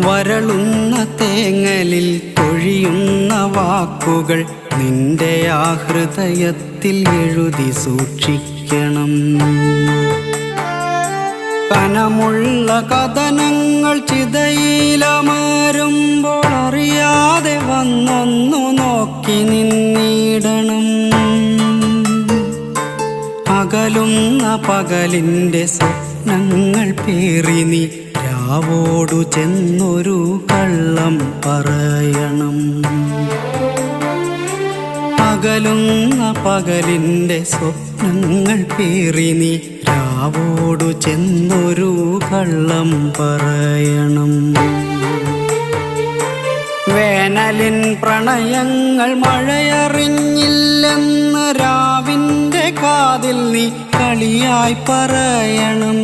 വരളുന്ന തേങ്ങലിൽ കൊഴിയുന്ന വാക്കുകൾ നിന്റെ ആ ഹൃദയത്തിൽ എഴുതി സൂക്ഷിക്കണം. കനമുള്ള കഥനങ്ങൾ ചിതയിലമരുമ്പോൾ അറിയാതെ വന്നൊന്നു നോക്കി നിന്നിടണം. അകലുന്ന പകലിൻ്റെ സ്വപ്നങ്ങൾ പേറി നീ രാവോടു ചെന്നൊരു കള്ളം പറയണം. അകലുന്ന പകലിൻ്റെ സ്വപ്നങ്ങൾ പേറി നീ രാവോടു ചെന്നൊരു കള്ളം പറയണം. വേനലിൻ പ്രണയങ്ങൾ മഴയറിഞ്ഞില്ലെന്ന് രാവിൻ്റെ കാതിൽ നീ കളിയായി പറയണം.